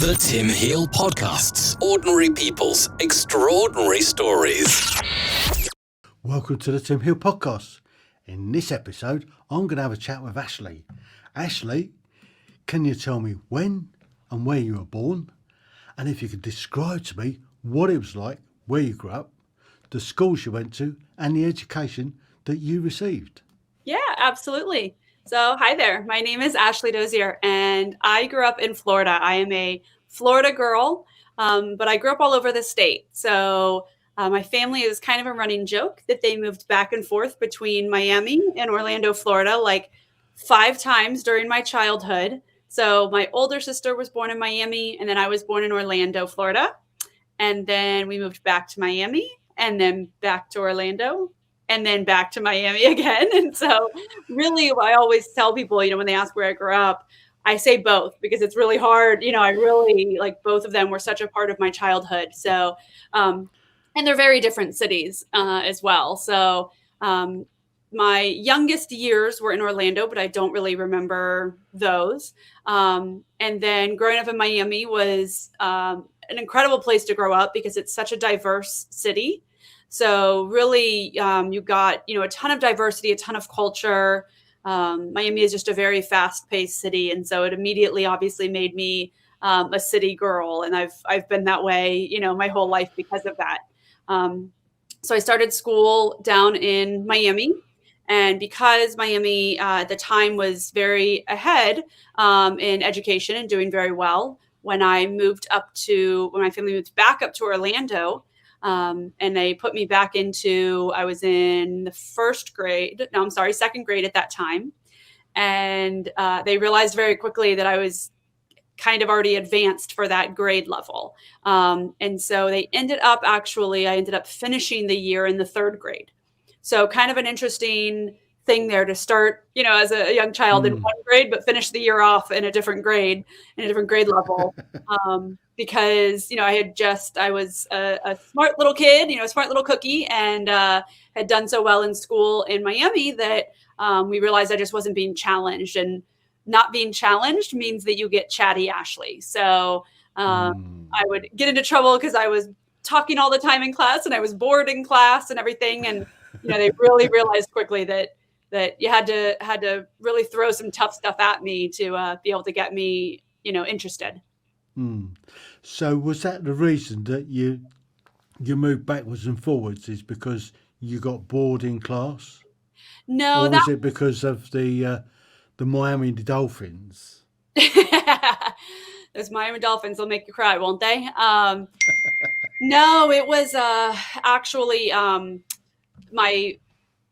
The Tim Heale Podcast's Ordinary People's Extraordinary Stories. Welcome to the Tim Heale Podcast. In this episode, I'm going to have a chat with Ashlee. Ashlee, can you tell me when and where you were born? And if you could describe to me what it was like, where you grew up, the schools you went to, and the education that you received. Yeah, absolutely. So, hi there. My name is Ashlee Dozier, and I grew up in Florida. I am a Florida girl, but I grew up all over the state. So, my family is kind of a running joke that they moved back and forth between Miami and Orlando, Florida, like 5 times during my childhood. So, my older sister was born in Miami, and then I was born in Orlando, Florida. And then we moved back to Miami, and then back to Orlando, and then back to Miami again. And so really, I always tell people, when they ask where I grew up, I say both because it's really hard. I really like both of them were such a part of my childhood. So, and they're very different cities as well. So my youngest years were in Orlando, but I don't really remember those. And then growing up in Miami was an incredible place to grow up because it's such a diverse city. So really, you got, a ton of diversity, a ton of culture. Miami is just a very fast-paced city. And so it immediately obviously made me a city girl. And I've been that way, my whole life because of that. So I started school down in Miami. And because Miami at the time was very ahead in education and doing very well, when my family moved back up to Orlando, and they put me back I was in the second grade at that time. And they realized very quickly that I was kind of already advanced for that grade level. And so I ended up finishing the year in the 3rd grade. So kind of an interesting thing there to start, as a young child in 1 grade, but finish the year off in a different grade level. Because, I was a smart little kid, a smart little cookie, and had done so well in school in Miami that we realized I just wasn't being challenged. And not being challenged means that you get chatty Ashlee. So I would get into trouble because I was talking all the time in class and I was bored in class and everything. And, they really realized quickly that you had to really throw some tough stuff at me to be able to get me, interested. So was that the reason that you moved backwards and forwards, is because you got bored in class? No, or was it because of the Miami Dolphins? Those Miami Dolphins will make you cry, won't they? No, it was actually my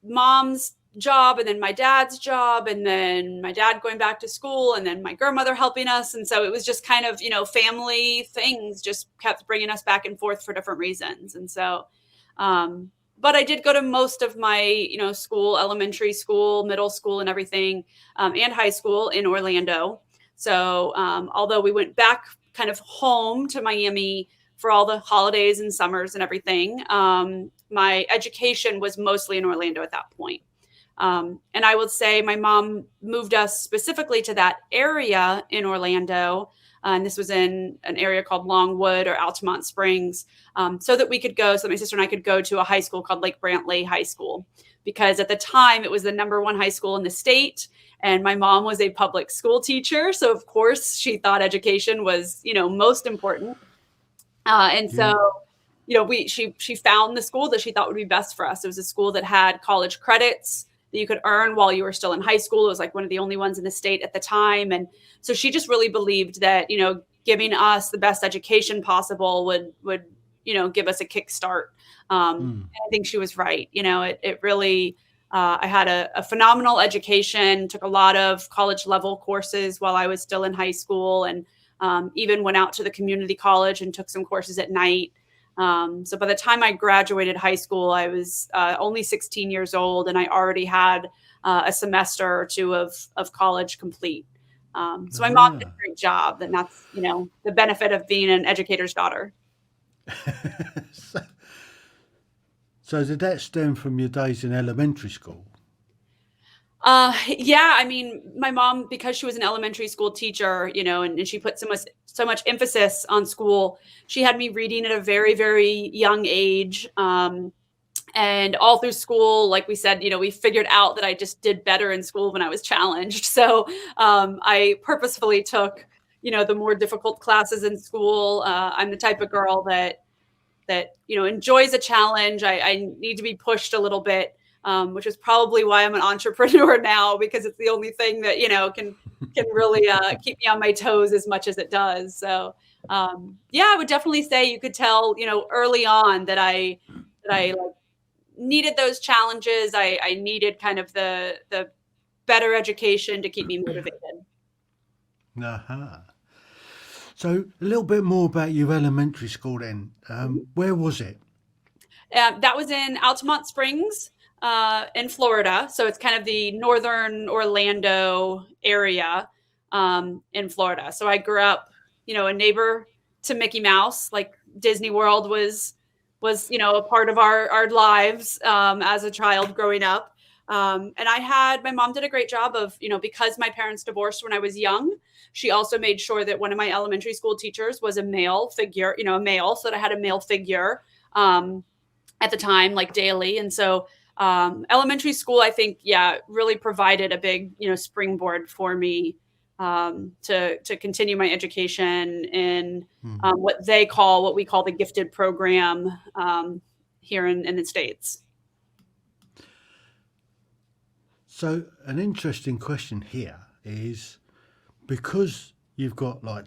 mom's job and then my dad's job and then my dad going back to school and then my grandmother helping us. And so it was just kind of, family things just kept bringing us back and forth for different reasons. And so, but I did go to most of my, school, elementary school, middle school and everything, and high school in Orlando. So although we went back kind of home to Miami for all the holidays and summers and everything, my education was mostly in Orlando at that point. And I would say my mom moved us specifically to that area in Orlando. And this was in an area called Longwood or Altamont Springs, so that my sister and I could go to a high school called Lake Brantley High School, because at the time it was the #1 high school in the state. And my mom was a public school teacher. So of course she thought education was, most important. So, she found the school that she thought would be best for us. It was a school that had college credits that you could earn while you were still in high school. It was like one of the only ones in the state at the time. And so she just really believed that, giving us the best education possible would give us a kickstart. And I think she was right. It really, I had a phenomenal education, took a lot of college level courses while I was still in high school, and even went out to the community college and took some courses at night. So by the time I graduated high school, I was only 16 years old, and I already had a semester or 2 of college complete. So my mom did a great job, and that's, the benefit of being an educator's daughter. So did that stem from your days in elementary school? Yeah, I mean, my mom, because she was an elementary school teacher, and she put so much emphasis on school, she had me reading at a very, very young age. And all through school, like we said, we figured out that I just did better in school when I was challenged. So I purposefully took, the more difficult classes in school. I'm the type of girl that enjoys a challenge. I need to be pushed a little bit, which is probably why I'm an entrepreneur now, because it's the only thing that can really keep me on my toes as much as it does. So yeah, I would definitely say you could tell early on that I like, needed those challenges. I needed kind of the better education to keep me motivated. Uh-huh. So a little bit more about your elementary school then. Where was it? That was in Altamont Springs, in Florida. So it's kind of the northern Orlando area, in Florida. So I grew up, a neighbor to Mickey Mouse. Like Disney World was a part of our lives, as a child growing up. And my mom did a great job of, because my parents divorced when I was young, she also made sure that one of my elementary school teachers was a male figure, a male, so that I had a male figure. At the time, like daily. And so elementary school, I think, yeah, really provided a big, springboard for me, to continue my education in what we call the gifted program, here in the States. So an interesting question here is, because you've got like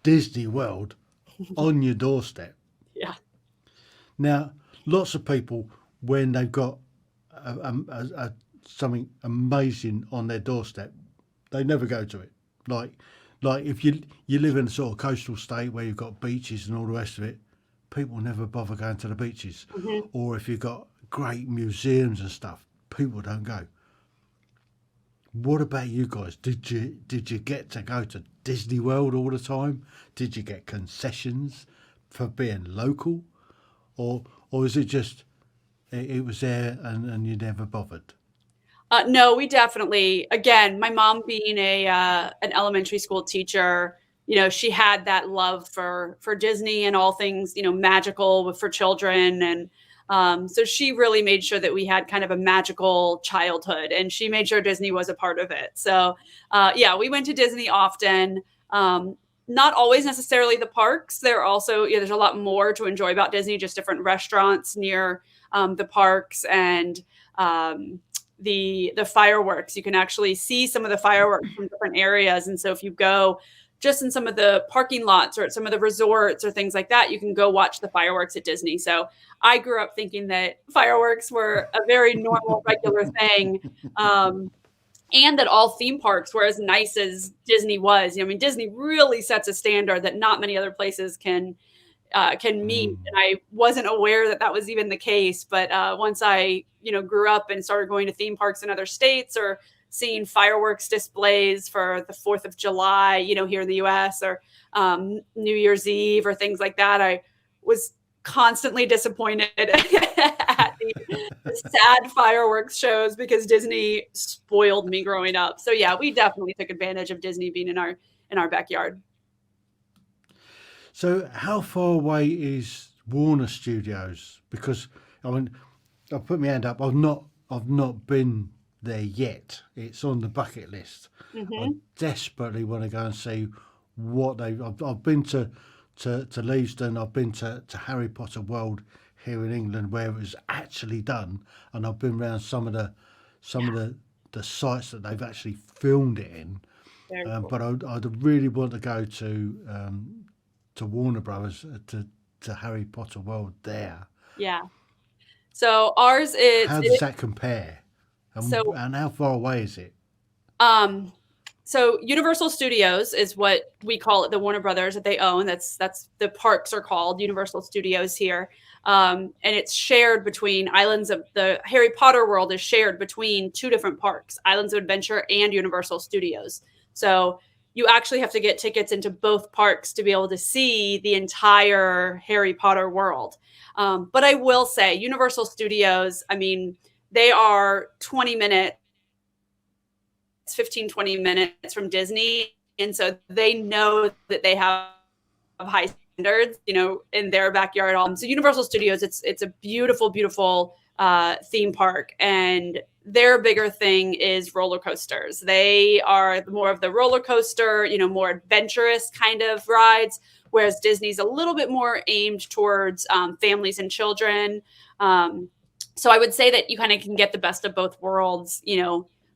Disney World on your doorstep. Yeah. Now, lots of people, when they've got something amazing on their doorstep, they never go to it. Like if you live in a sort of coastal state where you've got beaches and all the rest of it, people never bother going to the beaches. Or if you've got great museums and stuff, people don't go. What about you guys? Did you get to go to Disney World all the time? Did you get concessions for being local? Or is it just it was there and you never bothered? No, we definitely, again, my mom being an elementary school teacher, she had that love for Disney and all things, magical for children. And so she really made sure that we had kind of a magical childhood, and she made sure Disney was a part of it. So yeah, we went to Disney often. Not always necessarily the parks. There are also, there's a lot more to enjoy about Disney, just different restaurants near the parks, and the fireworks. You can actually see some of the fireworks from different areas. And so if you go just in some of the parking lots or at some of the resorts or things like that, you can go watch the fireworks at Disney. So I grew up thinking that fireworks were a very normal, regular thing. And that all theme parks were as nice as Disney was. I mean, Disney really sets a standard that not many other places can meet. And I wasn't aware that that was even the case. But once I, grew up and started going to theme parks in other states, or seeing fireworks displays for the 4th of July, here in the US, or New Year's Eve or things like that, I was constantly disappointed at the sad fireworks shows, because Disney spoiled me growing up. So yeah, we definitely took advantage of Disney being in our backyard. So how far away is Warner Studios? Because I mean, I'll put my hand up. I've not been there yet. It's on the bucket list. I desperately want to go and see what I've been to Leavesden. I've been to Harry Potter World here in England, where it was actually done, and I've been around some of the sites that they've actually filmed it in. Cool. But I'd really want to go to Warner Brothers, to Harry Potter World there. Yeah. So ours is. How does that compare? So- and how far away is it? So Universal Studios is what we call it, the Warner Brothers that they own. That's the parks are called Universal Studios here. And it's shared between the Harry Potter world is shared between two different parks, Islands of Adventure and Universal Studios. So you actually have to get tickets into both parks to be able to see the entire Harry Potter world. But I will say Universal Studios, I mean, they are 20 minutes it's 15, 20 minutes from Disney. And so they know that they have high standards, in their backyard. So Universal Studios, it's a beautiful, beautiful theme park. And their bigger thing is roller coasters. They are more of the roller coaster, more adventurous kind of rides, whereas Disney's a little bit more aimed towards families and children. So I would say that you kind of can get the best of both worlds,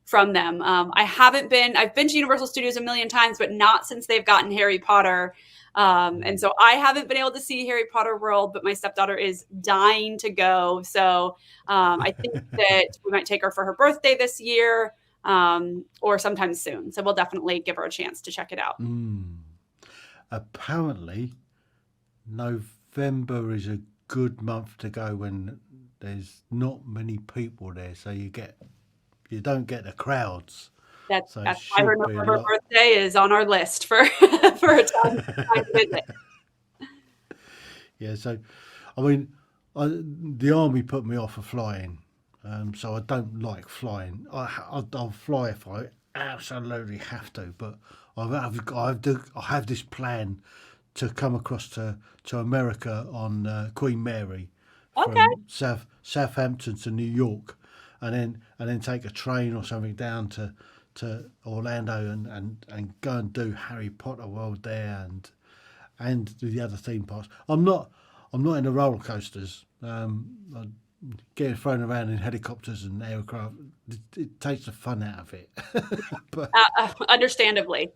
from them. I've been to Universal Studios a million times, but not since they've gotten Harry Potter. And so I haven't been able to see Harry Potter World, but my stepdaughter is dying to go. So I think that we might take her for her birthday this year or sometime soon. So we'll definitely give her a chance to check it out. Apparently, November is a good month to go when there's not many people there. So you don't get the crowds. That's So why her November birthday is on our list for a time to visit. Yeah, so I mean, the army put me off of flying, so I don't like flying. I'll fly if I absolutely have to, but I have this plan to come across to America on Queen Mary from Southampton to New York, and then take a train or something down to Orlando and go and do Harry Potter World there and do the other theme parks. I'm not in the roller coasters. Getting thrown around in helicopters and aircraft, it takes the fun out of it. but Understandably.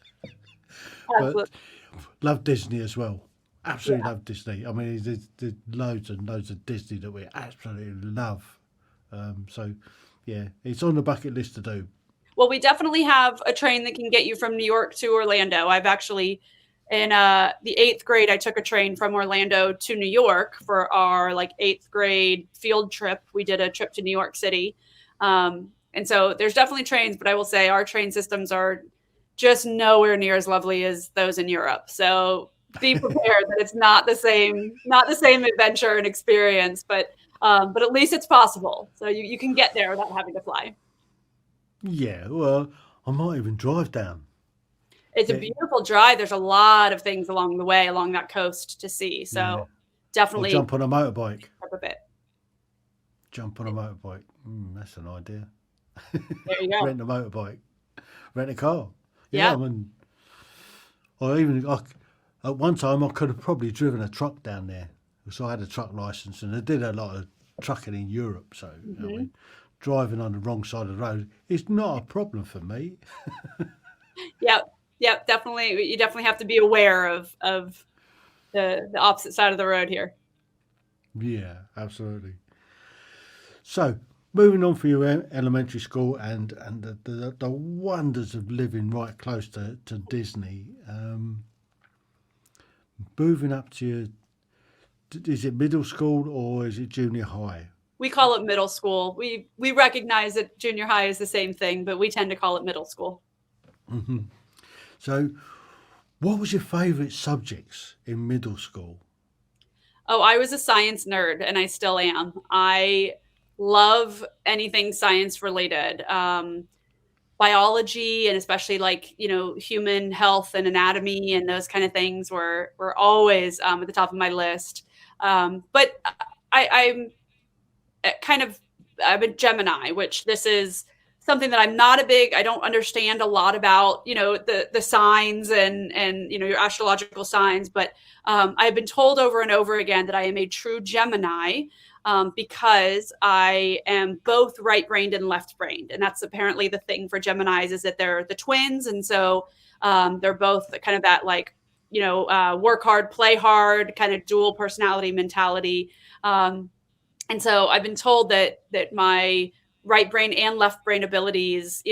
Love Disney as well. Absolutely love Disney. I mean, there's loads and loads of Disney that we absolutely love. So, yeah, it's on the bucket list to do. Well, we definitely have a train that can get you from New York to Orlando. I've actually, in the 8th grade, I took a train from Orlando to New York for our 8th grade field trip. We did a trip to New York City. And so there's definitely trains, but I will say our train systems are just nowhere near as lovely as those in Europe. So be prepared that it's not the same adventure and experience, but at least it's possible. So you can get there without having to fly. Yeah, well, I might even drive down. It's a beautiful drive. There's a lot of things along the way, along that coast to see. So definitely. Or jump on a motorbike. Jump on a motorbike. That's an idea. There you go. Rent a motorbike. Rent a car. Yeah. I mean, at one time I could have probably driven a truck down there. So I had a truck license and I did a lot of trucking in Europe. So, I mean, driving on the wrong side of the road is not a problem for me. Yep, definitely. You definitely have to be aware of the opposite side of the road here. Yeah, absolutely. So, moving on for your elementary school and the wonders of living right close to Disney. Moving up to is it middle school or is it junior high? We call it middle school. We recognize that junior high is the same thing, but we tend to call it middle school. Mm-hmm. So, what was your favourite subjects in middle school? Oh, I was a science nerd, and I still am. I love anything science related. Biology, and especially human health and anatomy and those kind of things were always at the top of my list. But I'm a Gemini, which this is something that I don't understand a lot about, the signs and your astrological signs, but I've been told over and over again that I am a true Gemini because I am both right-brained and left-brained. And that's apparently the thing for Geminis, is that they're the twins. And so they're both kind of that work hard, play hard, kind of dual personality mentality. And so I've been told that my right brain and left brain abilities,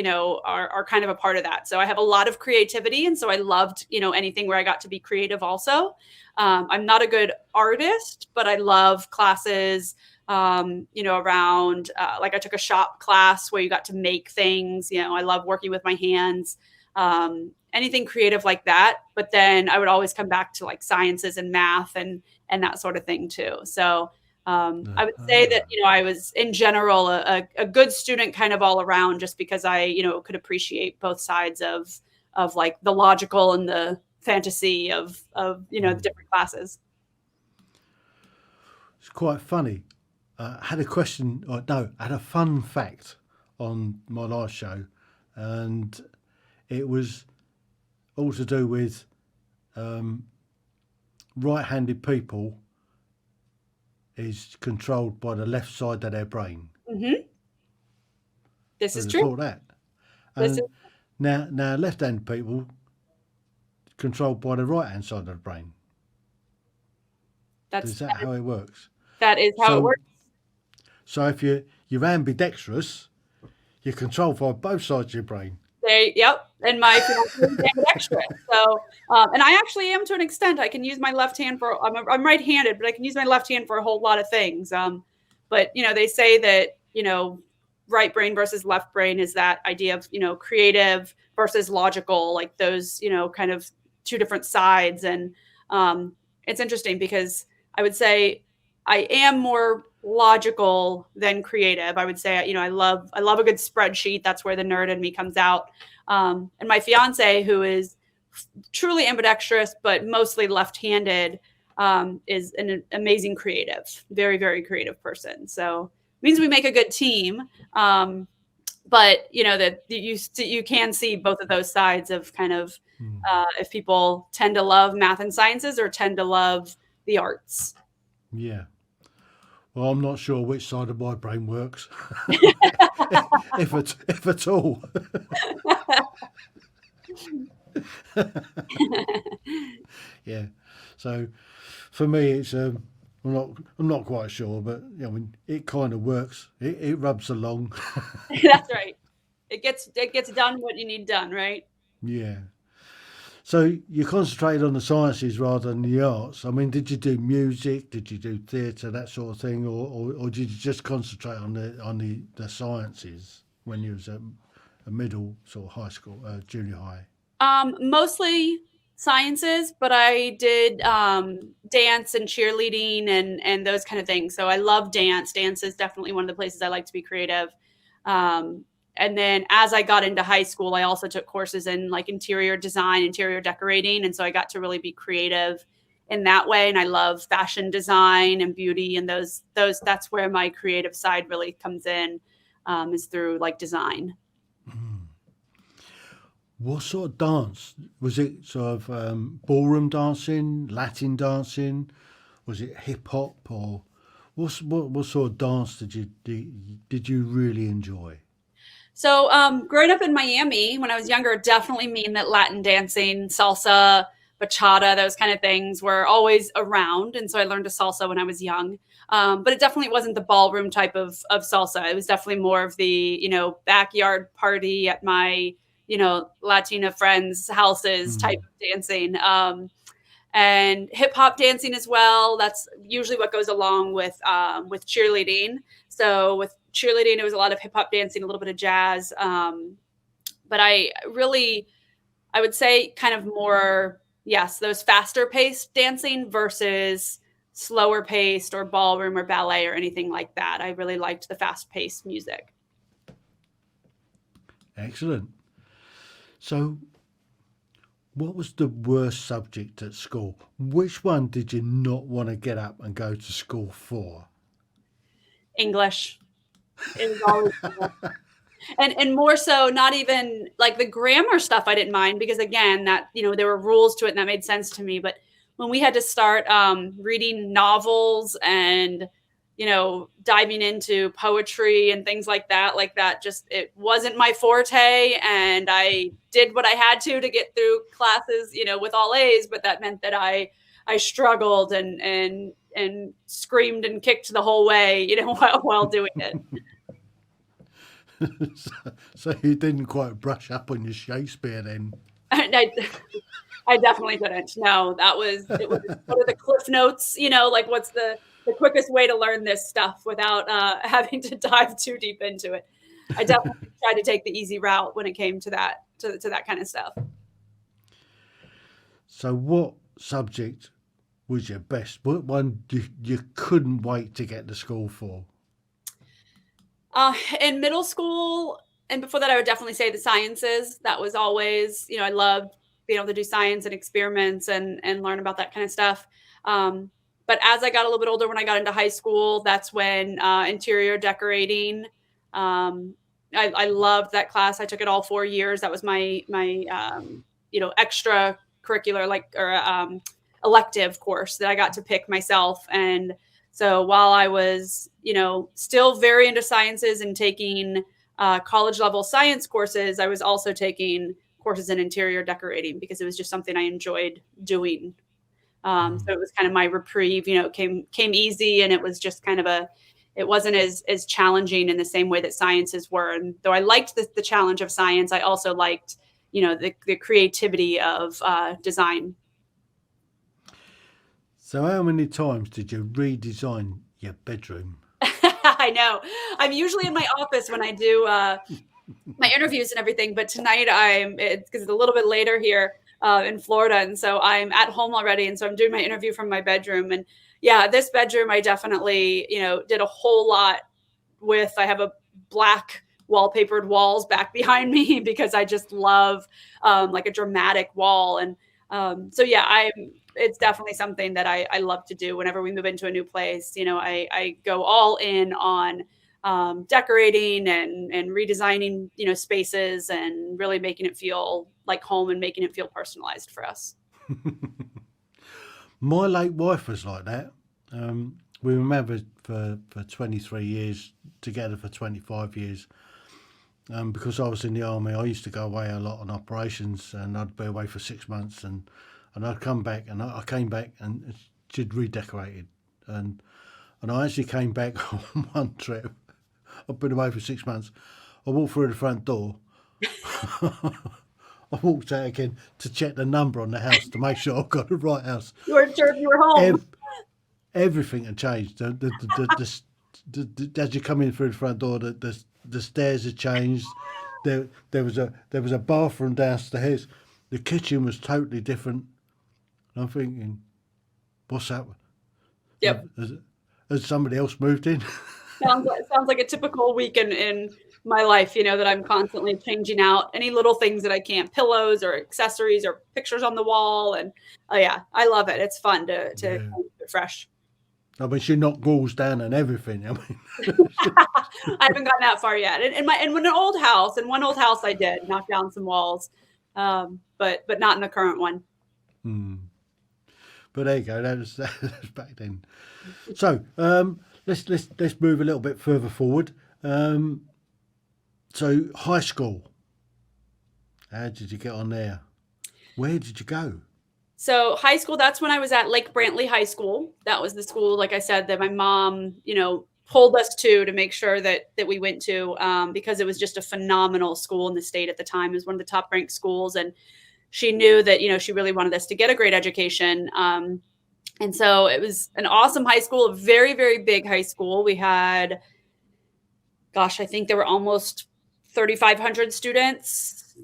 are kind of a part of that. So I have a lot of creativity. And so I loved, anything where I got to be creative also. I'm not a good artist, but I love classes, around, I took a shop class where you got to make things, I love working with my hands, anything creative like that. But then I would always come back to sciences and math and that sort of thing too. So I would say that, I was in general a good student kind of all around, just because I, could appreciate both sides of like the logical and the fantasy of the different classes. It's quite funny. I had a question, or no, I had a fun fact on my last show, and it was all to do with right-handed people is controlled by the left side of their brain. Mm-hmm. This is I true. thought that. And now left-handed people controlled by the right-hand side of the brain. Is that how it works? That is how it works. So if you're ambidextrous, you're controlled by both sides of your brain. Yep. And my fiance is ambidextrous. So, and I actually am to an extent. I can use my left hand I'm right-handed, but I can use my left hand for a whole lot of things. But they say that right brain versus left brain is that idea of creative versus logical, like those kind of two different sides. And it's interesting because I would say I am more logical than creative. I would say, I love a good spreadsheet. That's where the nerd in me comes out. And my fiance, who is truly ambidextrous, but mostly left-handed, is an amazing creative, very, very creative person. So it means we make a good team. But that you can see both of those sides of kind of if people tend to love math and sciences or tend to love the arts. Yeah. Well, I'm not sure which side of my brain works, if at all. Yeah. So for me, it's I'm not quite sure, but it kind of works. It rubs along. That's right. It gets done what you need done, right? Yeah. So you concentrated on the sciences rather than the arts. I mean, did you do music? Did you do theatre, that sort of thing, or did you just concentrate on the sciences when you was at a middle sort of high school, junior high? Mostly sciences, but I did dance and cheerleading and those kind of things. So I love dance. Dance is definitely one of the places I like to be creative. And then as I got into high school, I also took courses in like interior design, interior decorating. And so I got to really be creative in that way. And I love fashion design and beauty, and that's where my creative side really comes in, is through like design. What sort of dance? Was it sort of ballroom dancing, Latin dancing? Was it hip hop, or what sort of dance did you really enjoy? So growing up in Miami when I was younger, definitely mean that Latin dancing, salsa, bachata, those kind of things were always around. And so I learned to salsa when I was young. But it definitely wasn't the ballroom type of salsa. It was definitely more of the, backyard party at my, Latina friends' houses type of dancing. And hip hop dancing as well. That's usually what goes along with cheerleading. So with cheerleading, it was a lot of hip hop dancing, a little bit of jazz. But I would say kind of more, yes, those faster paced dancing versus slower paced or ballroom or ballet or anything like that. I really liked the fast paced music. Excellent. So what was the worst subject at school? Which one did you not want to get up and go to school for? English. It was always and more so, not even like the grammar stuff I didn't mind, because again, that there were rules to it and that made sense to me. But when we had to start reading novels and diving into poetry and things like that, just it wasn't my forte. And I did what I had to get through classes, with all A's, but that meant that I struggled and screamed and kicked the whole way, while doing it. So you didn't quite brush up on your Shakespeare then? I definitely didn't. No, it was one of the cliff notes, like what's the quickest way to learn this stuff without having to dive too deep into it. I definitely tried to take the easy route when it came to that kind of stuff. So what subject was your best? What one you couldn't wait to get to school for? In middle school and before that, I would definitely say the sciences. That was always, I loved being able to do science and experiments and learn about that kind of stuff. But as I got a little bit older, when I got into high school, that's when interior decorating. I loved that class. I took it all 4 years. That was my extracurricular elective course that I got to pick myself. And so while I was, still very into sciences and taking college level science courses, I was also taking courses in interior decorating because it was just something I enjoyed doing. So it was kind of my reprieve, it came easy, and it was just kind of it wasn't as challenging in the same way that sciences were. And though I liked the challenge of science, I also liked, the creativity of design. So how many times did you redesign your bedroom? I know. I'm usually in my office when I do my interviews and everything, but tonight because it's a little bit later here in Florida, and so I'm at home already, and so I'm doing my interview from my bedroom. And yeah, this bedroom I definitely did a whole lot with. I have a black wallpapered walls back behind me because I just love like a dramatic wall. And so yeah, it's definitely something that I love to do whenever we move into a new place. I go all in on decorating and redesigning, spaces and really making it feel like home and making it feel personalized for us. My late wife was like that. We were married for 23 years, together for 25 years. Because I was in the army, I used to go away a lot on operations, and I'd be away for 6 months, and I'd come back, and I came back and she'd redecorated. And I actually came back on one trip. I've been away for 6 months. I walked through the front door. I walked out again to check the number on the house to make sure I got the right house. You weren't sure if you were home. Everything had changed. As you come in through the front door, the stairs had changed. There was a bathroom downstairs. The kitchen was totally different. I'm thinking, what's that? Yep. Has somebody else moved in? Sounds like a typical week in my life, that I'm constantly changing out any little things that I can, pillows or accessories or pictures on the wall. And yeah, I love it. It's fun to keep it fresh. I mean, she knocked walls down and everything. I mean, I haven't gotten that far yet. In one old house I did knock down some walls, but not in the current one. But there you go. That was back then. So let's move a little bit further forward. So high school. How did you get on there? Where did you go? So high school, that's when I was at Lake Brantley High School. That was the school, like I said, that my mom, pulled us to make sure that we went to, because it was just a phenomenal school in the state at the time. It was one of the top ranked schools. And she knew that, she really wanted us to get a great education. And so it was an awesome high school, a very, very big high school. We had, I think there were almost 3,500 students.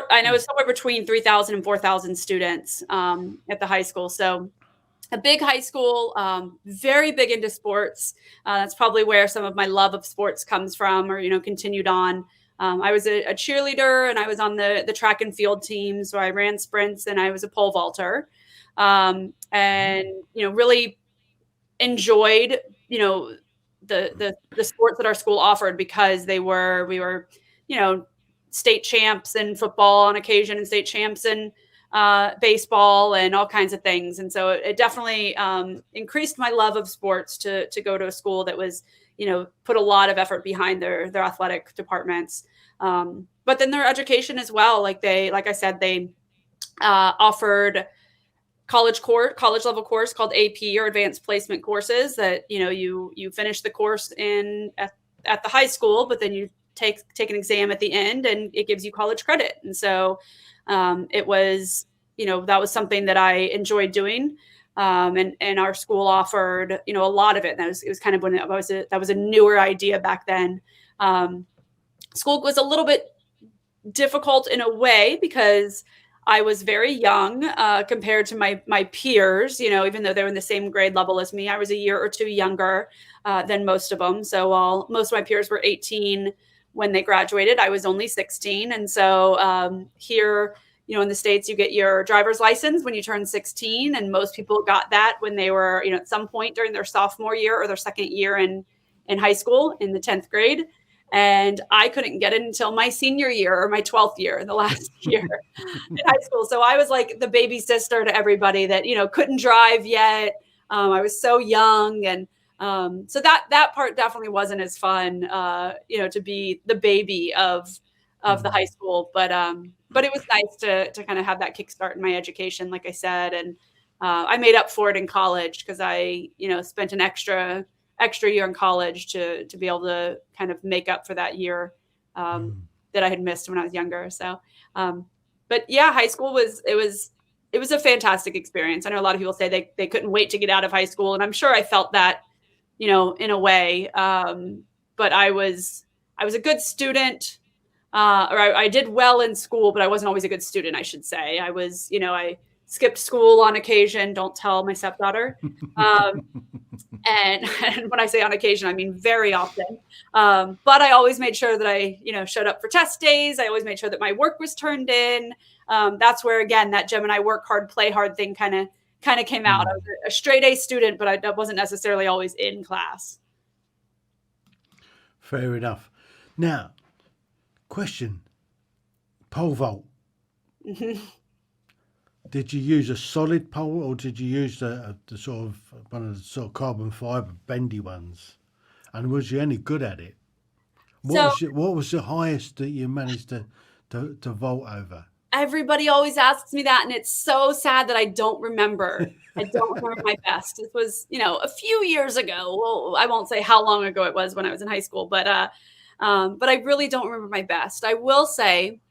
I know it's somewhere between 3,000 and 4,000 students at the high school. So a big high school, very big into sports. That's probably where some of my love of sports comes from, or, continued on. I was a cheerleader, and I was on the track and field team. So I ran sprints, and I was a pole vaulter, and, really enjoyed, the sports that our school offered, because we were, state champs in football on occasion, and state champs in baseball, and all kinds of things. And so it definitely increased my love of sports to go to a school that was, put a lot of effort behind their athletic departments. But then their education as well. Like I said, they offered college level course called AP, or advanced placement courses, that, you finish the course at the high school, but then you take an exam at the end, and it gives you college credit. And so it was, that was something that I enjoyed doing. And our school offered, a lot of it. And it was kind of when that was a newer idea back then. School was a little bit difficult in a way, because I was very young compared to my peers, even though they were in the same grade level as me. I was a year or two younger than most of them. So while most of my peers were 18 when they graduated, I was only 16. And so here, in the States, you get your driver's license when you turn 16. And most people got that when they were, at some point during their sophomore year or their second year in high school in the 10th grade. And I couldn't get it until my senior year or my 12th year, the last year in high school. So I was like the baby sister to everybody that, couldn't drive yet. I was so young. And so that part definitely wasn't as fun, to be the baby of the high school. But it was nice to kind of have that kickstart in my education, like I said. And I made up for it in college because I, spent an extra year in college to be able to kind of make up for that year that I had missed when I was younger. So, but yeah, high school was a fantastic experience. I know a lot of people say they couldn't wait to get out of high school. And I'm sure I felt that, in a way. But I was a good student, or I did well in school, but I wasn't always a good student, I should say. I was, I skipped school on occasion. Don't tell my stepdaughter. And when I say on occasion, I mean very often. But I always made sure that I, showed up for test days. I always made sure that my work was turned in. That's where, again, that Gemini work hard, play hard thing kind of came out. I was a straight A student, but I wasn't necessarily always in class. Fair enough. Now, question, pole vault. Did you use a solid pole or did you use the sort of one of the sort of carbon fibre bendy ones? And was you any good at it? What was the highest that you managed to vault over? Everybody always asks me that, and it's so sad that I don't remember. I don't remember my best. This was, a few years ago. Well, I won't say how long ago it was when I was in high school, but I really don't remember my best. I will say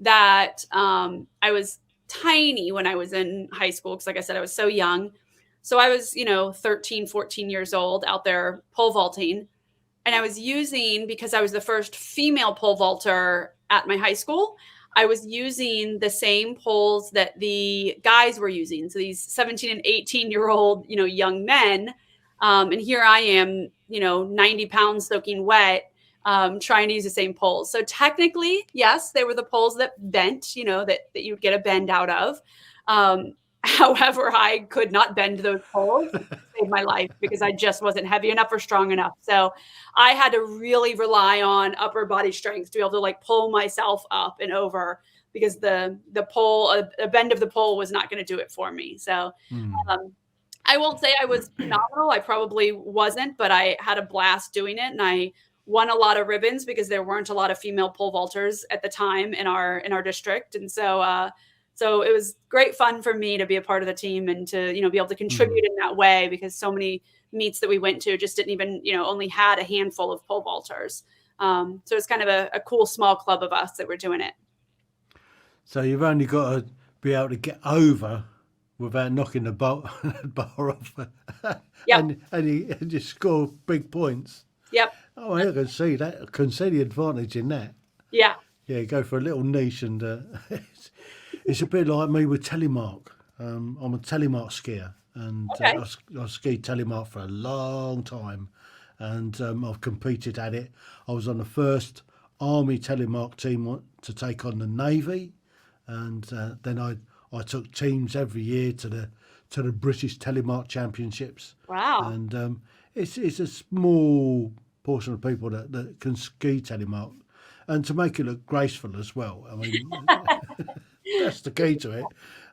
that I was tiny when I was in high school because, like I said, I was so young. So I was, 13, 14 years old out there pole vaulting. And I was using, because I was the first female pole vaulter at my high school, I was using the same poles that the guys were using. So these 17 and 18-year-old, young men. And here I am, 90 pounds soaking wet, trying to use the same poles. So technically, yes, they were the poles that bent, that you'd get a bend out of. However, I could not bend those poles to save my life because I just wasn't heavy enough or strong enough. So I had to really rely on upper body strength to be able to pull myself up and over because the pole, a bend of the pole was not going to do it for me. So I won't say I was phenomenal. I probably wasn't, but I had a blast doing it. And I won a lot of ribbons because there weren't a lot of female pole vaulters at the time in our district. And so it was great fun for me to be a part of the team and to, be able to contribute in that way because so many meets that we went to just didn't even, only had a handful of pole vaulters. So it's kind of a cool small club of us that were doing it. So you've only got to be able to get over without knocking the bar off. Yep. and you score big points. Yep. Oh, I can see that. I can see the advantage in that. Yeah. Yeah, go for a little niche and it's a bit like me with telemark. I'm a telemark skier and Okay. I skied telemark for a long time and I've competed at it. I was on the first Army telemark team to take on the Navy and then I took teams every year to the British Telemark Championships. Wow. And it's a small portion of people that can ski telemark and to make it look graceful as well. I mean, that's the key to it.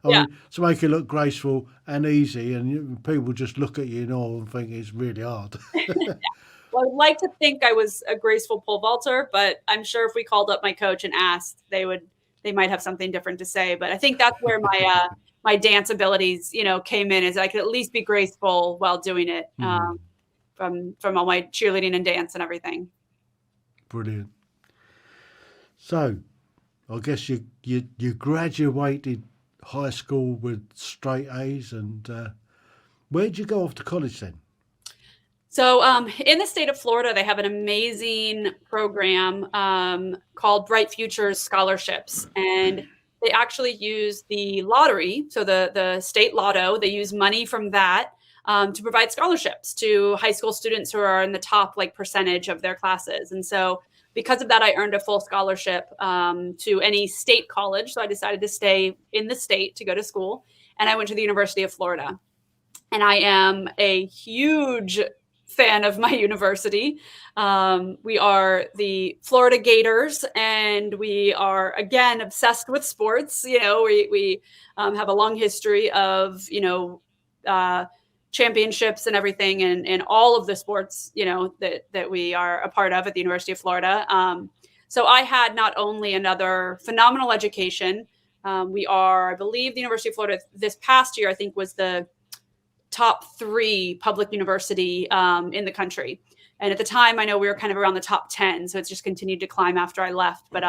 I mean, to make it look graceful and easy, and people just look at you and think it's really hard. Well, I'd like to think I was a graceful pole vaulter, but I'm sure if we called up my coach and asked, they might have something different to say. But I think that's where my my dance abilities, came in, is I could at least be graceful while doing it from all my cheerleading and dance and everything. Brilliant. So, I guess you graduated high school with straight A's, and where did you go off to college then? So in the state of Florida, they have an amazing program called Bright Futures Scholarships. And they actually use the lottery, so the state lotto, they use money from that to provide scholarships to high school students who are in the top like percentage of their classes. And so because of that, I earned a full scholarship to any state college. So I decided to stay in the state to go to school. And I went to the University of Florida. And I am a huge fan of my university. We are the Florida Gators, and we are, again, obsessed with sports. We have a long history of, championships and everything and all of the sports, that we are a part of at the University of Florida. So I had not only another phenomenal education. We are, I believe, the University of Florida this past year, I think, was the top 3 public university in the country. And at the time, I know we were kind of around the top 10. So it's just continued to climb after I left. But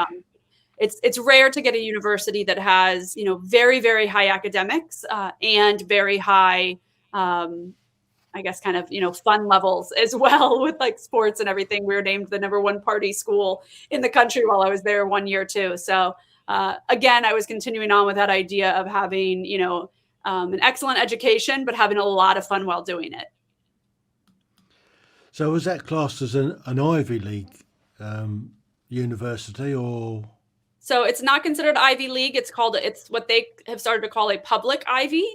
it's rare to get a university that has, very, very high academics and very high, I guess, kind of, fun levels as well with like sports and everything. We were named the #1 party school in the country while I was there 1 year too. So again, I was continuing on with that idea of having, an excellent education, but having a lot of fun while doing it. So was that classed as an Ivy League university, or? So it's not considered Ivy League. It's what they have started to call a public Ivy.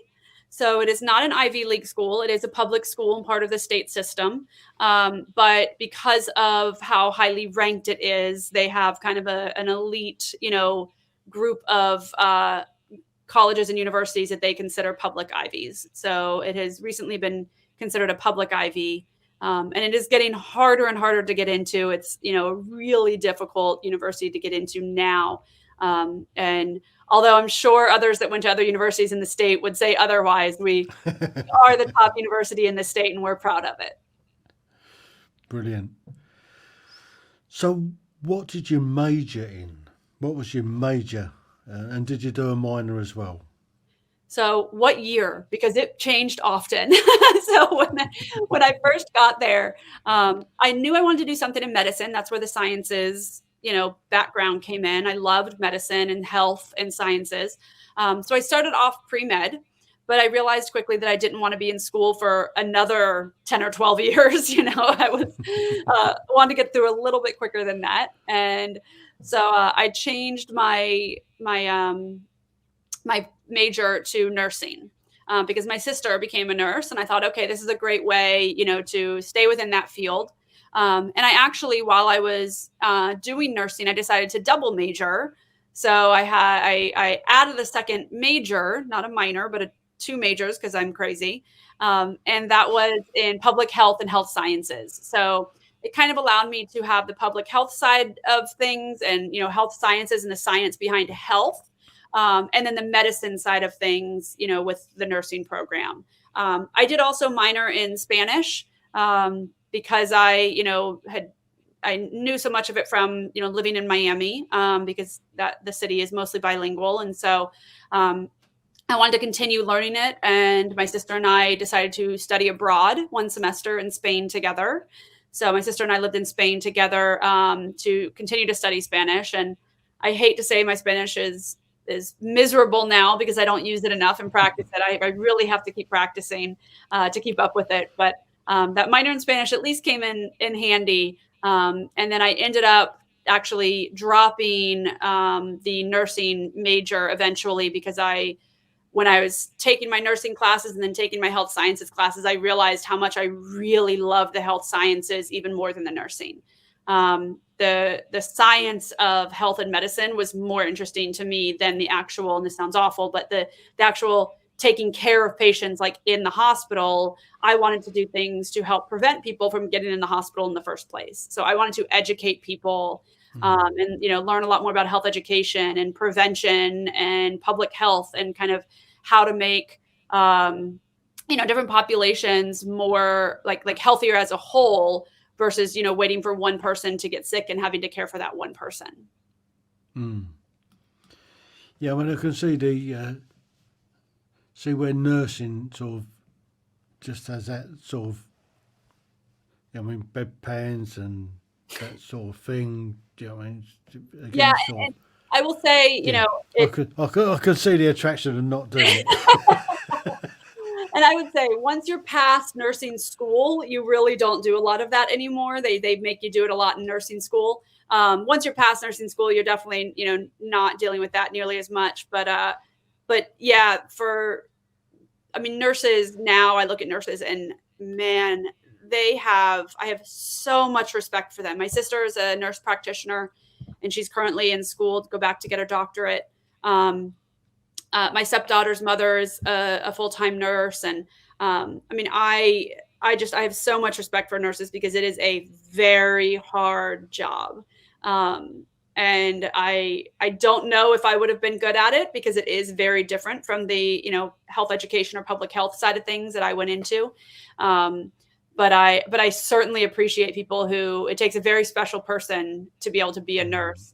So it is not an Ivy League school. It is a public school and part of the state system. But because of how highly ranked it is, they have kind of an elite, group of colleges and universities that they consider public Ivies. So it has recently been considered a public Ivy. And it is getting harder and harder to get into. It's, a really difficult university to get into now. And although I'm sure others that went to other universities in the state would say otherwise, we are the top university in the state and we're proud of it. Brilliant. So what did you major in? What was your major? And did you do a minor as well? So what year? Because it changed often. So when I first got there, I knew I wanted to do something in medicine. That's where the sciences, background came in. I loved medicine and health and sciences. So I started off pre-med, but I realized quickly that I didn't want to be in school for another 10 or 12 years. I was wanted to get through a little bit quicker than that. And so I changed my major to nursing because my sister became a nurse, and I thought, okay, this is a great way, to stay within that field. And I actually, while I was doing nursing, I decided to double major. So I added a second major, not a minor, but 2 majors because I'm crazy. And that was in public health and health sciences. So it kind of allowed me to have the public health side of things and, health sciences and the science behind health. And then the medicine side of things, with the nursing program. I did also minor in Spanish because I knew so much of it from, living in Miami because the city is mostly bilingual. And so I wanted to continue learning it. And my sister and I decided to study abroad 1 semester in Spain together. So my sister and I lived in Spain together to continue to study Spanish. And I hate to say my Spanish is miserable now because I don't use it enough and practice it. I really have to keep practicing to keep up with it. But that minor in Spanish at least came in handy. And then I ended up actually dropping the nursing major eventually because when I was taking my nursing classes and then taking my health sciences classes, I realized how much I really loved the health sciences even more than the nursing. The science of health and medicine was more interesting to me than the actual, and this sounds awful, but the actual taking care of patients like in the hospital. I wanted to do things to help prevent people from getting in the hospital in the first place. So I wanted to educate people and, learn a lot more about health education and prevention and public health and kind of how to make, different populations more like healthier as a whole versus, waiting for one person to get sick and having to care for that one person. Mm. Yeah, well, I can see where nursing sort of just has that sort of, bedpans and that sort of thing. Do you know what I mean? Again, Yeah, sort and I will say, I could see the attraction of not doing it. And I would say once you're past nursing school, you really don't do a lot of that anymore. They make you do it a lot in nursing school. Once you're past nursing school, you're definitely, not dealing with that nearly as much. But yeah, nurses now, I look at nurses and man, I have so much respect for them. My sister is a nurse practitioner and she's currently in school to go back to get her doctorate. My stepdaughter's mother is a full-time nurse. And I have so much respect for nurses because it is a very hard job. And I don't know if I would have been good at it because it is very different from the, health education or public health side of things that I went into. But I certainly appreciate people who, it takes a very special person to be able to be a nurse,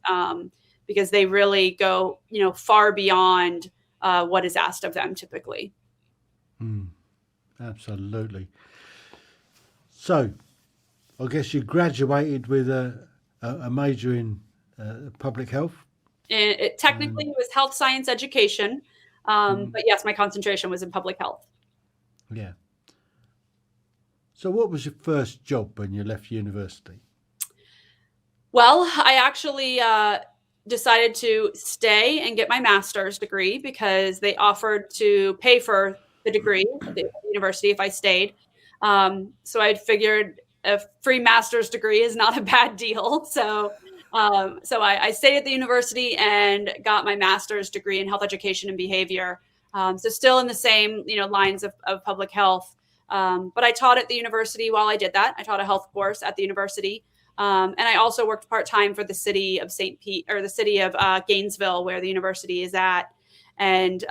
because they really go, far beyond what is asked of them typically. Absolutely. So, I guess you graduated with a major in public health. It technically was health science education, but yes, my concentration was in public health. Yeah. So, what was your first job when you left university? Well, I actually decided to stay and get my master's degree because they offered to pay for the degree at the university if I stayed. So I'd figured a free master's degree is not a bad deal. So I stayed at the university and got my master's degree in health education and behavior. So still in the same, lines of public health. But I taught at the university while I did that. I taught a health course at the university. And I also worked part-time for the city of St. Pete, or the city of Gainesville, where the university is at. And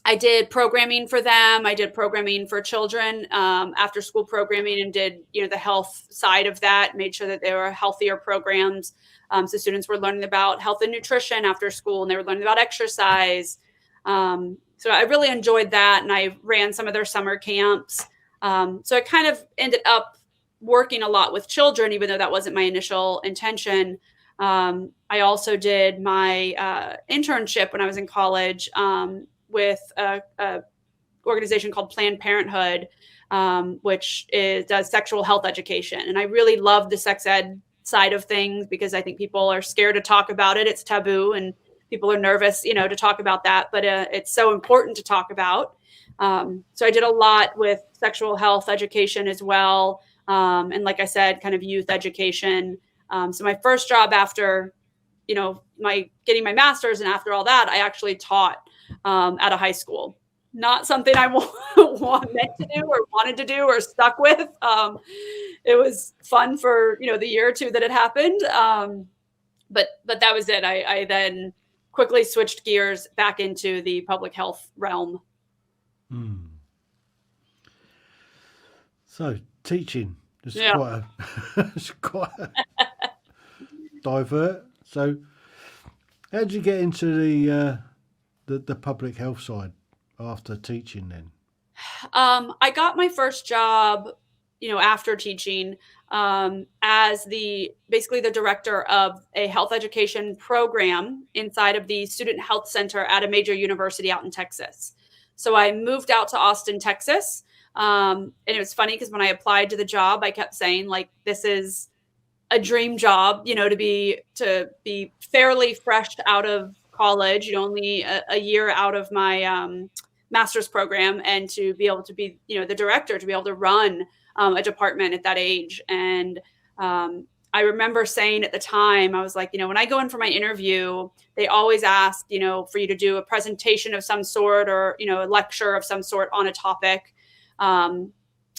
I did programming for them. I did programming for children, after school programming, and did, the health side of that, made sure that they were healthier programs. So students were learning about health and nutrition after school, and they were learning about exercise. So I really enjoyed that. And I ran some of their summer camps. So I kind of ended up working a lot with children, even though that wasn't my initial intention. I also did my internship when I was in college with a organization called Planned Parenthood, which does sexual health education. And I really love the sex ed side of things because I think people are scared to talk about it. It's taboo and people are nervous, to talk about that, but it's so important to talk about. So I did a lot with sexual health education as well. And like I said, kind of youth education. So my first job after, my getting my master's and after all that, I actually taught at a high school. Not something I meant to do or wanted to do or stuck with. It was fun for, the year or two that it happened. But that was it. I then quickly switched gears back into the public health realm. So teaching is quite a divert. So how did you get into the public health side after teaching then? I got my first job, after teaching, as basically the director of a health education program inside of the student health center at a major university out in Texas. So I moved out to Austin, Texas. And it was funny because when I applied to the job, I kept saying, like, this is a dream job, to be fairly fresh out of college, only a year out of my master's program, and to be able to be, the director, to be able to run a department at that age. And I remember saying at the time, I was like, when I go in for my interview, they always ask, for you to do a presentation of some sort or, a lecture of some sort on a topic. And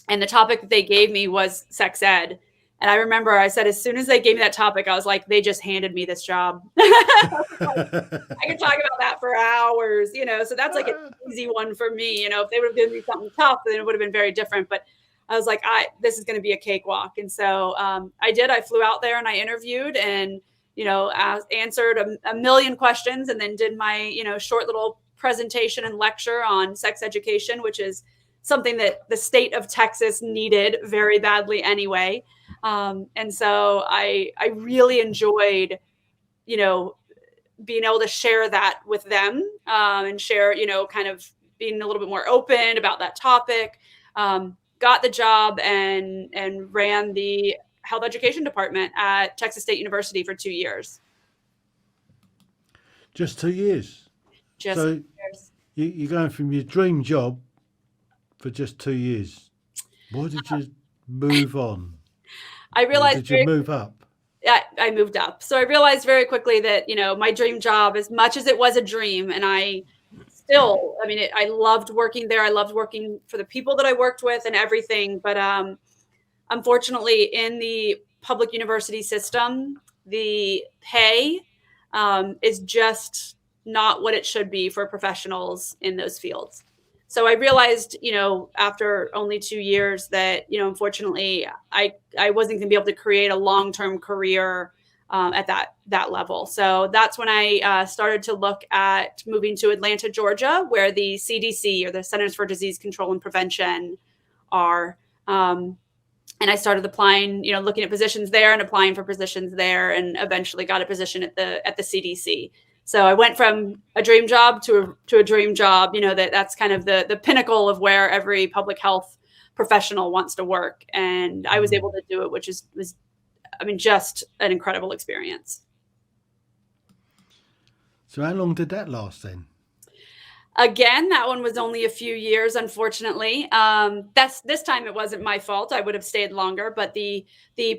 the topic that they gave me was sex ed. And I remember I said, as soon as they gave me that topic, I was like, they just handed me this job. I could talk about that for hours, so that's like an easy one for me. If they would have given me something tough, then it would have been very different. But I was like, this is going to be a cakewalk. And so I flew out there and I interviewed and, answered a million questions and then did my, short little presentation and lecture on sex education, which is something that the state of Texas needed very badly anyway. And so I really enjoyed, being able to share that with them and share, kind of being a little bit more open about that topic. Got the job and ran the health education department at Texas State University for 2 years. Just 2 years. Just So 2 years. you're going from your dream job for just 2 years. Why did you move on? I Or realized did you move up? I moved up. So I realized very quickly that, my dream job, as much as it was a dream, and I loved working there. I loved working for the people that I worked with and everything. But unfortunately, in the public university system, the pay is just not what it should be for professionals in those fields. So I realized, after only 2 years that, unfortunately, I wasn't going to be able to create a long-term career at that level. So that's when I started to look at moving to Atlanta, Georgia, where the CDC, or the Centers for Disease Control and Prevention, are. And I started applying, looking at positions there and applying for positions there, and eventually got a position at the CDC. So I went from a dream job to a dream job. That's kind of the pinnacle of where every public health professional wants to work, and I was able to do it, which was just an incredible experience. So how long did that last then? Again, that one was only a few years, unfortunately. This time it wasn't my fault. I would have stayed longer, but the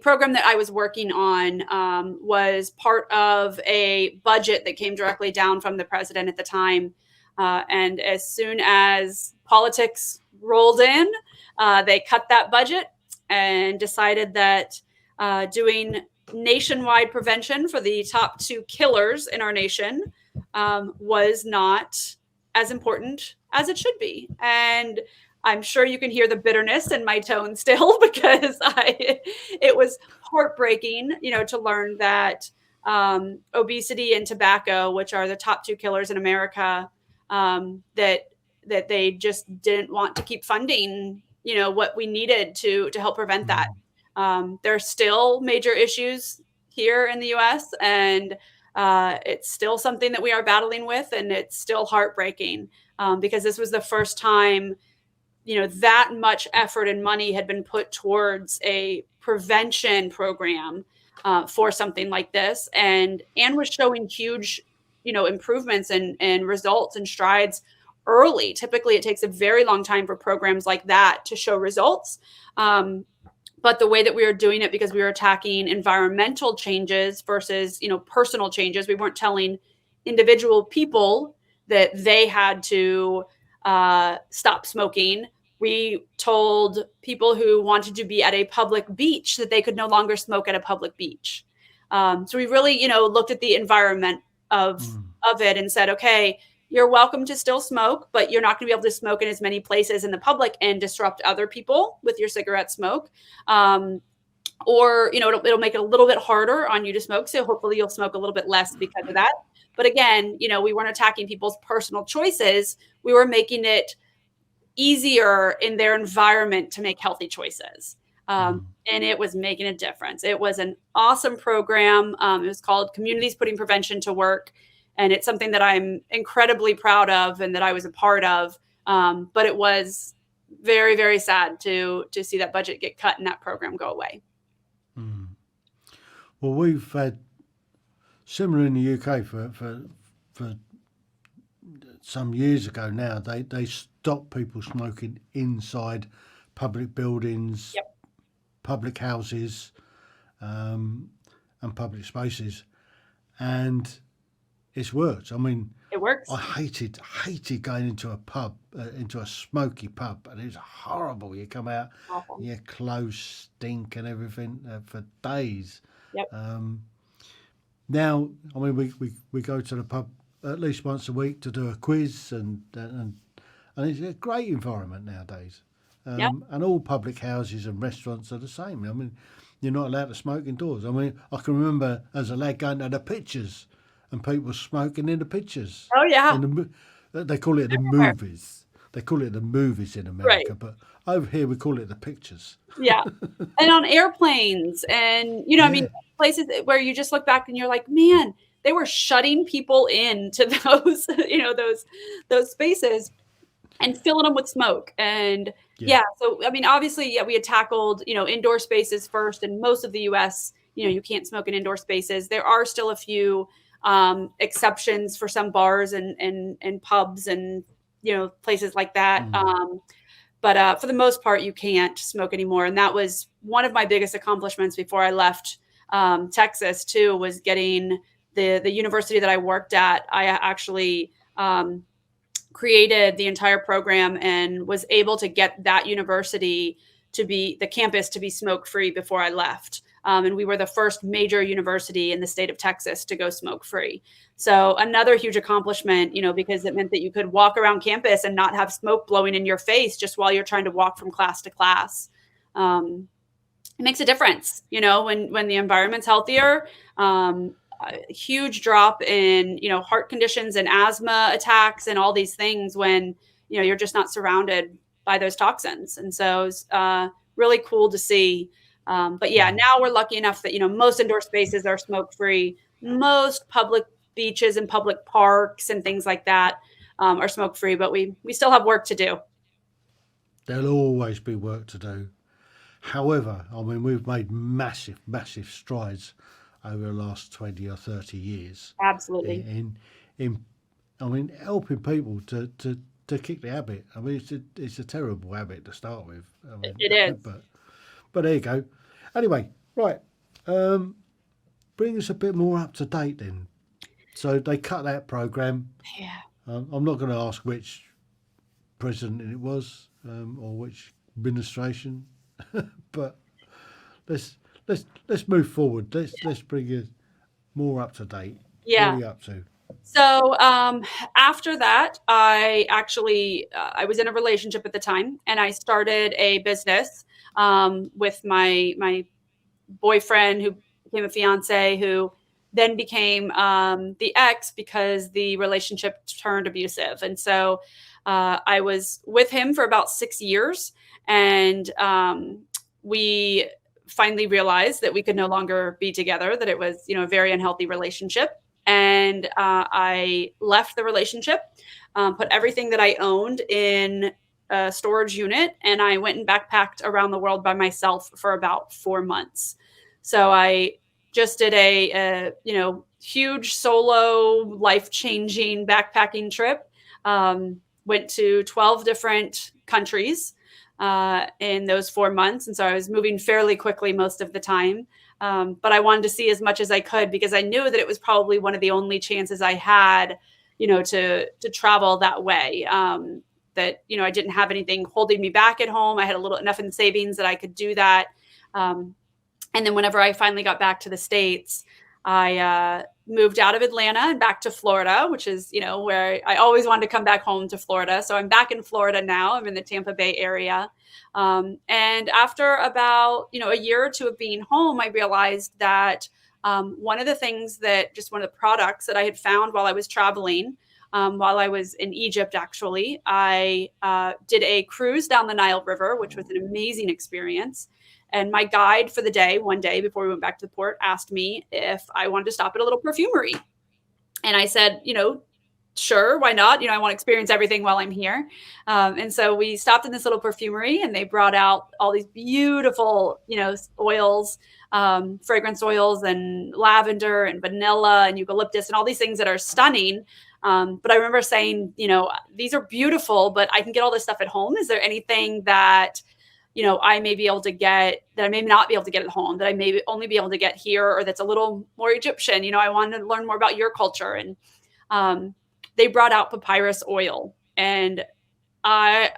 program that I was working on was part of a budget that came directly down from the president at the time. And as soon as politics rolled in, they cut that budget and decided that doing nationwide prevention for the top 2 killers in our nation was not as important as it should be. And I'm sure you can hear the bitterness in my tone still, because it was heartbreaking, to learn that obesity and tobacco, which are the top 2 killers in America, that they just didn't want to keep funding, what we needed to help prevent that. There are still major issues here in the US, and it's still something that we are battling with, and it's still heartbreaking because this was the first time, that much effort and money had been put towards a prevention program for something like this, and was showing huge, improvements and results and strides early. Typically, it takes a very long time for programs like that to show results. But the way that we were doing it, because we were attacking environmental changes versus, personal changes, we weren't telling individual people that they had to stop smoking. We told people who wanted to be at a public beach that they could no longer smoke at a public beach. So we really, looked at the environment of it and said, okay, you're welcome to still smoke, but you're not going to be able to smoke in as many places in the public and disrupt other people with your cigarette smoke. Or, it'll make it a little bit harder on you to smoke. So hopefully you'll smoke a little bit less because of that. But again, we weren't attacking people's personal choices. We were making it easier in their environment to make healthy choices. And it was making a difference. It was an awesome program. It was called Communities Putting Prevention to Work. And it's something that I'm incredibly proud of and that I was a part of. But it was very, very sad to see that budget get cut and that program go away. Well, we've had similar in the UK for some years ago now. They stopped people smoking inside public buildings, public houses, and public spaces. And it's worked. It works. I hated going into a pub, into a smoky pub, and it was horrible. You come out, Awful. your clothes stink and everything for days. Yep. Now, we go to the pub at least once a week to do a quiz, and it's a great environment nowadays. And all public houses and restaurants are the same. You're not allowed to smoke indoors. I can remember as a lad going to the pictures and people smoking in the pictures. Oh, yeah. They call it the movies. They call it the movies in America, Right. but over here we call it the pictures. Yeah. And on airplanes and, places where you just look back and you're like, man, they were shutting people into those, those spaces and filling them with smoke. And so, I mean, obviously, we had tackled, indoor spaces first, and most of the US, you can't smoke in indoor spaces. There are still a few exceptions for some bars and pubs and, places like that. But for the most part, you can't smoke anymore. And that was one of my biggest accomplishments before I left Texas too, was getting the university that I worked at. I actually created the entire program and was able to get that university the campus to be smoke-free before I left. And we were the first major university in the state of Texas to go smoke-free. So another huge accomplishment, because it meant that you could walk around campus and not have smoke blowing in your face just while you're trying to walk from class to class. It makes a difference, when the environment's healthier. A huge drop in, heart conditions and asthma attacks and all these things when, you're just not surrounded by those toxins. And so it's really cool to see. But now we're lucky enough that, most indoor spaces are smoke-free. Most public beaches and public parks and things like that are smoke-free, but we still have work to do. There'll always be work to do. However, I mean, we've made massive, massive strides over the last 20 or 30 years. Absolutely. In helping people to kick the habit. I mean, it's a terrible habit to start with. I mean, it is. But there you go. Anyway, right. Bring us a bit more up to date then. So they cut that program. Yeah. I'm not going to ask which president it was or which administration, but let's move forward. Let's bring you more up to date. Yeah. What are you up to? So after that, I actually I was in a relationship at the time, and I started a business with my boyfriend, who became a fiance, who then became the ex because the relationship turned abusive. And so I was with him for about 6 years, and we finally realized that we could no longer be together, that it was, a very unhealthy relationship. And I left the relationship, put everything that I owned in a storage unit, and I went and backpacked around the world by myself for about 4 months. So I just did a huge solo life-changing backpacking trip. Went to 12 different countries in those 4 months. And so I was moving fairly quickly most of the time. But I wanted to see as much as I could, because I knew that it was probably one of the only chances I had, to travel that way. That, I didn't have anything holding me back at home. I had enough in savings that I could do that. And then whenever I finally got back to the States, I moved out of Atlanta and back to Florida, which is, where I always wanted to come back home to Florida. So I'm back in Florida now. I'm in the Tampa Bay area. And after about, a year or two of being home, I realized that one of the products that I had found while I was traveling, while I was in Egypt, actually, I did a cruise down the Nile River, which was an amazing experience. And my guide for the day, one day before we went back to the port, asked me if I wanted to stop at a little perfumery. And I said, sure, why not? I want to experience everything while I'm here. And so we stopped in this little perfumery, and they brought out all these beautiful, oils, fragrance oils, and lavender and vanilla and eucalyptus and all these things that are stunning. But I remember saying, these are beautiful, but I can get all this stuff at home. Is there anything that I may be able to get that I may not be able to get at home, that I may only be able to get here, or that's a little more Egyptian? I wanted to learn more about your culture. And they brought out Papyrus Oil. And I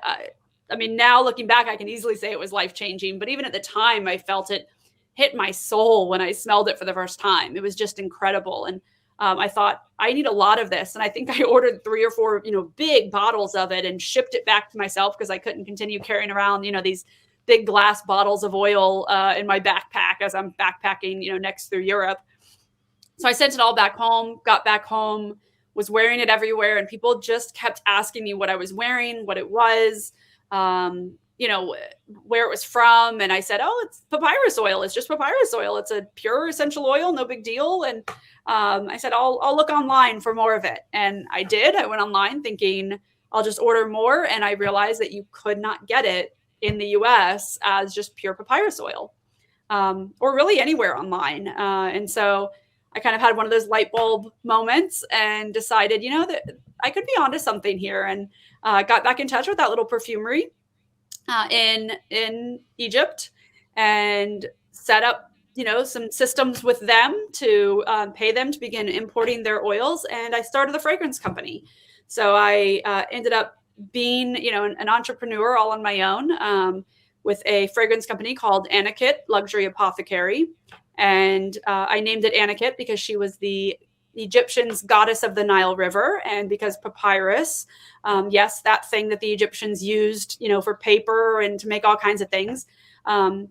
mean, now looking back, I can easily say it was life-changing. But even at the time, I felt it hit my soul when I smelled it for the first time. It was just incredible. And I thought, I need a lot of this. And I think I ordered 3 or 4, big bottles of it and shipped it back to myself, because I couldn't continue carrying around, these big glass bottles of oil in my backpack as I'm backpacking, next through Europe. So I sent it all back home, got back home, was wearing it everywhere. And people just kept asking me what I was wearing, what it was. where it was from. And I said, oh, it's papyrus oil. It's just papyrus oil. It's a pure essential oil, no big deal. And I said, I'll look online for more of it. And I did. I went online thinking I'll just order more. And I realized that you could not get it in the US as just pure papyrus oil, or really anywhere online. And so I kind of had one of those light bulb moments and decided, that I could be onto something here, and got back in touch with that little perfumery in Egypt, and set up, some systems with them to pay them to begin importing their oils. And I started a fragrance company. So I ended up being, an entrepreneur all on my own, with a fragrance company called Anuket Luxury Apothecary. And I named it Anuket because she was the Egyptians' goddess of the Nile River, and because papyrus, yes, that thing that the Egyptians used, for paper and to make all kinds of things,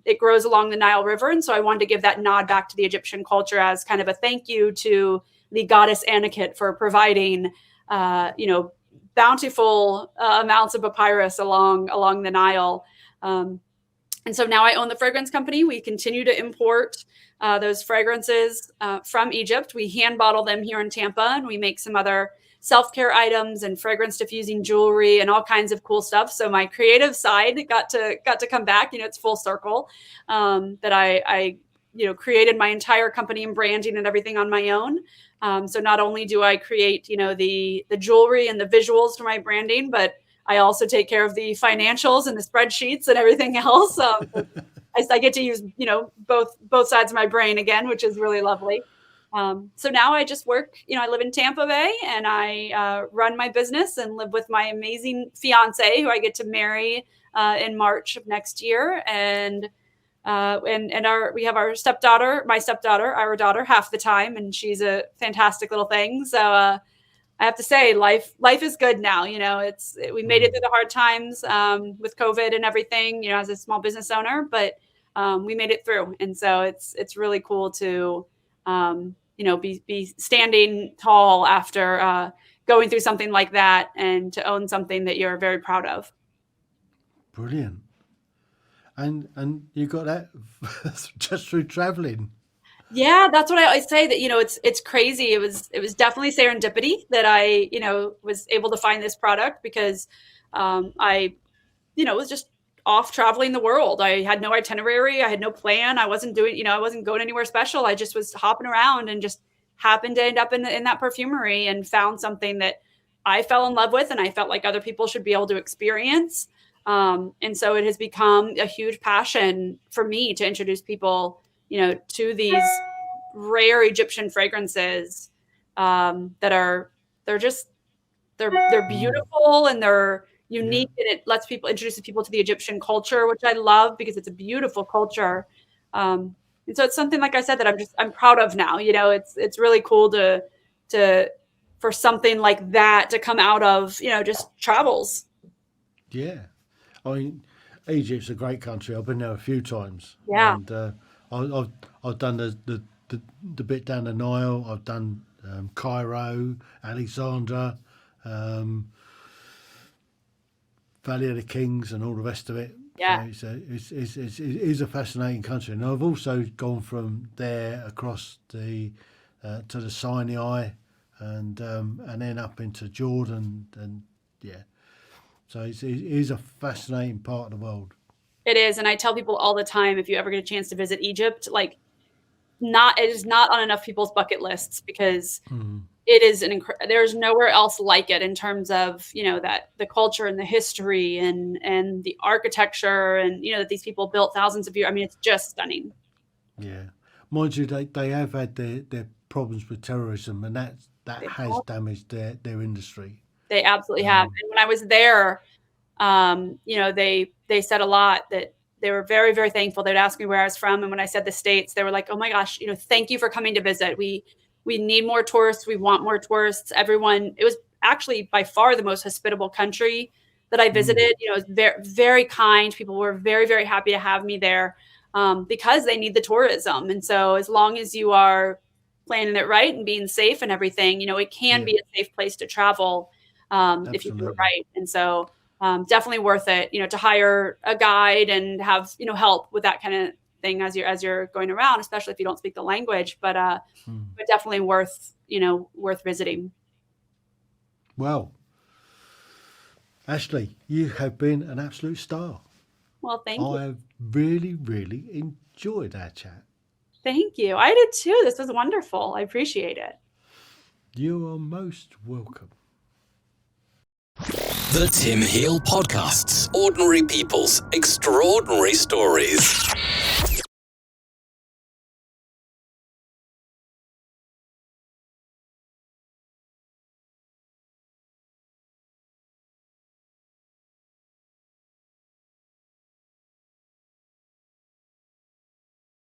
it grows along the Nile River. And so I wanted to give that nod back to the Egyptian culture as kind of a thank you to the goddess Anuket for providing, bountiful amounts of papyrus along the Nile. And so now I own the fragrance company. We continue to import those fragrances from Egypt. We hand bottle them here in Tampa, and we make some other self-care items and fragrance diffusing jewelry and all kinds of cool stuff. So my creative side got to come back. It's full circle, that I created my entire company and branding and everything on my own. So not only do I create, the jewelry and the visuals for my branding, but I also take care of the financials and the spreadsheets and everything else. I get to use, both sides of my brain again, which is really lovely. So now I just work, I live in Tampa Bay, and I run my business and live with my amazing fiance, who I get to marry in March of next year. And we have our my stepdaughter, our daughter, half the time, and she's a fantastic little thing. So I have to say, life is good now. We made it through the hard times with COVID and everything, as a small business owner, but we made it through. And so it's really cool to, be standing tall after going through something like that, and to own something that you're very proud of. Brilliant. And you got that just through traveling. Yeah, that's what I always say, that, it's crazy. It was definitely serendipity that I, was able to find this product, because I, was just off traveling the world. I had no itinerary. I had no plan. I wasn't doing, I wasn't going anywhere special. I just was hopping around and just happened to end up in that perfumery, and found something that I fell in love with, and I felt like other people should be able to experience. And so it has become a huge passion for me to introduce people, to these rare Egyptian fragrances they're beautiful, and they're unique, and it introduces people to the Egyptian culture, which I love because it's a beautiful culture. And so it's something, like I said, that I'm proud of now. It's really cool for something like that to come out of, just travels. Yeah. I mean, Egypt's a great country. I've been there a few times. Yeah. And I've done the bit down the Nile. I've done Cairo, Alexandria, Valley of the Kings, and all the rest of it. Yeah. It's a fascinating country, and I've also gone from there across to the Sinai, and then up into Jordan, and yeah. So it is a fascinating part of the world. It is. And I tell people all the time, if you ever get a chance to visit Egypt, it is not on enough people's bucket lists, because it is there's nowhere else like it in terms of, that the culture and the history and the architecture, and, that these people built thousands of years. I mean, it's just stunning. Yeah. Mind you, they have had their problems with terrorism, and that has damaged their industry. They absolutely have. And when I was there, they said a lot, that they were very, very thankful. They'd ask me where I was from. And when I said the States, they were like, oh my gosh, thank you for coming to visit. We need more tourists. We want more tourists. It was actually by far the most hospitable country that I visited. It was very, very kind. People were very, very happy to have me there, because they need the tourism. And so as long as you are planning it right and being safe and everything, it can be a safe place to travel. If you do it right. And so definitely worth it, to hire a guide and have, help with that kind of thing as you're going around, especially if you don't speak the language, but definitely worth visiting. Well, Ashlee, you have been an absolute star. Well, thank you. I've really, really enjoyed our chat. Thank you. I did too. This was wonderful. I appreciate it. You are most welcome. The Tim Heale Podcasts. Ordinary people's extraordinary stories.